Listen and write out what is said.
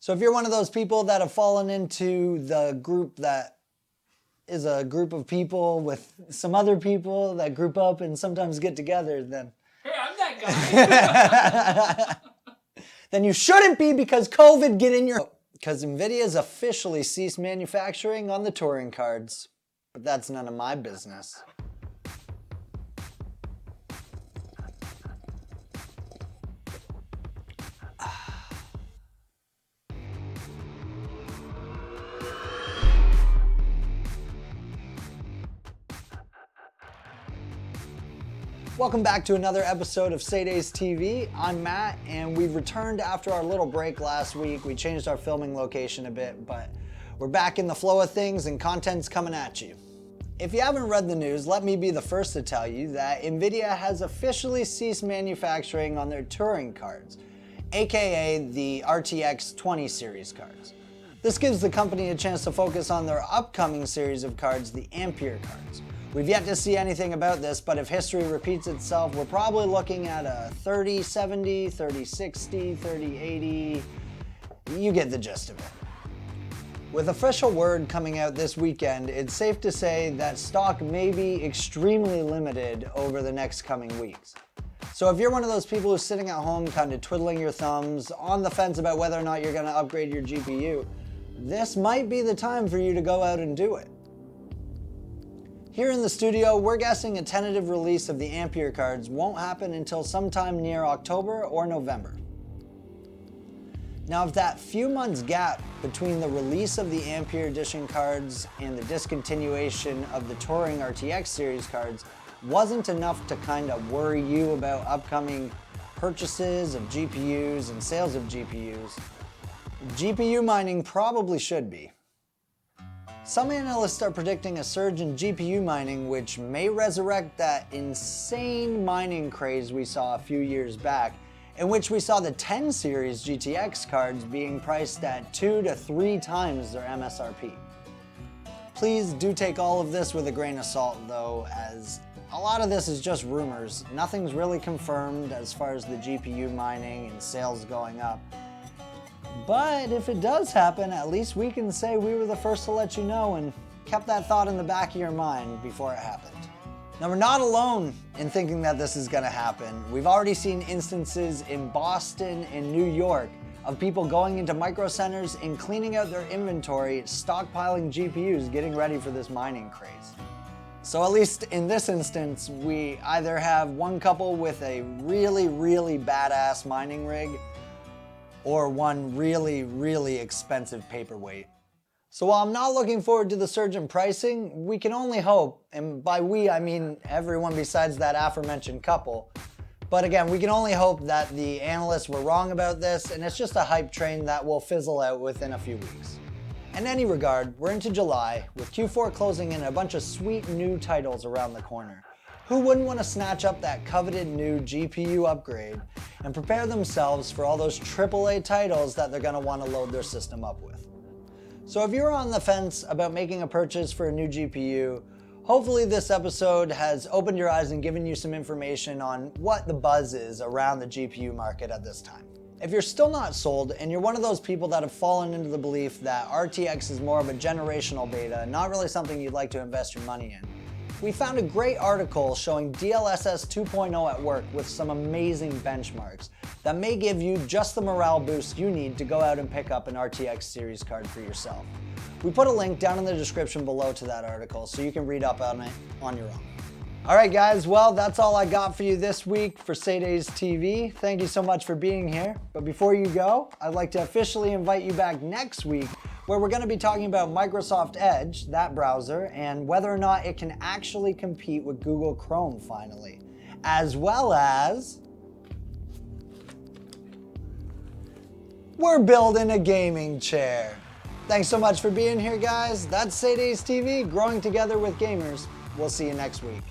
So if you're one of those people that have fallen into the group that is a group of people with some other people that group up and sometimes get together, then... Hey, I'm that guy! Then you shouldn't be, because COVID get in your... Because NVIDIA's officially ceased manufacturing on the touring cards. But that's none of my business. Welcome back to another episode of SADES TV. I'm Matt, and we've returned after our little break last week. We changed our filming location a bit, but we're back in the flow of things and content's coming at you. If you haven't read the news, let me be the first to tell you that NVIDIA has officially ceased manufacturing on their touring cards, aka the RTX 20 series cards. This gives the company a chance to focus on their upcoming series of cards, the Ampere cards. We've yet to see anything about this, but if history repeats itself, we're probably looking at a 3070, 3060, 3080. You get the gist of it. With official word coming out this weekend, it's safe to say that stock may be extremely limited over the next coming weeks. So if you're one of those people who's sitting at home kind of twiddling your thumbs, on the fence about whether or not you're going to upgrade your GPU, this might be the time for you to go out and do it. Here in the studio, we're guessing a tentative release of the Ampere cards won't happen until sometime near October or November. Now, if that few months gap between the release of the Ampere edition cards and the discontinuation of the Touring RTX series cards wasn't enough to kind of worry you about upcoming purchases of GPUs and sales of GPUs, GPU mining probably should be. Some analysts are predicting a surge in GPU mining which may resurrect that insane mining craze we saw a few years back, in which we saw the 10 series GTX cards being priced at 2 to 3 times their MSRP. Please do take all of this with a grain of salt though, as a lot of this is just rumors. Nothing's really confirmed as far as the GPU mining and sales going up. But if it does happen, at least we can say we were the first to let you know and kept that thought in the back of your mind before it happened. Now, we're not alone in thinking that this is going to happen. We've already seen instances in Boston and New York of people going into micro centers and cleaning out their inventory, stockpiling GPUs, getting ready for this mining craze. So at least in this instance, we either have one couple with a really badass mining rig, or one really expensive paperweight. So while I'm not looking forward to the surge in pricing, we can only hope, and by we I mean everyone besides that aforementioned couple, but again, we can only hope that the analysts were wrong about this and it's just a hype train that will fizzle out within a few weeks. In any regard, we're into July, with Q4 closing in a bunch of sweet new titles around the corner. Who wouldn't want to snatch up that coveted new GPU upgrade and prepare themselves for all those AAA titles that they're going to want to load their system up with? So if you're on the fence about making a purchase for a new GPU, hopefully this episode has opened your eyes and given you some information on what the buzz is around the GPU market at this time. If you're still not sold and you're one of those people that have fallen into the belief that RTX is more of a generational beta, not really something you'd like to invest your money in, we found a great article showing DLSS 2.0 at work with some amazing benchmarks that may give you just the morale boost you need to go out and pick up an RTX series card for yourself. We put a link down in the description below to that article so you can read up on it on your own. Alright guys, well that's all I got for you this week for SADES TV. Thank you so much for being here. But before you go, I'd like to officially invite you back next week where we're going to be talking about Microsoft Edge, that browser, and whether or not it can actually compete with Google Chrome finally. As well as... we're building a gaming chair. Thanks so much for being here guys. That's SADES TV, growing together with gamers. We'll see you next week.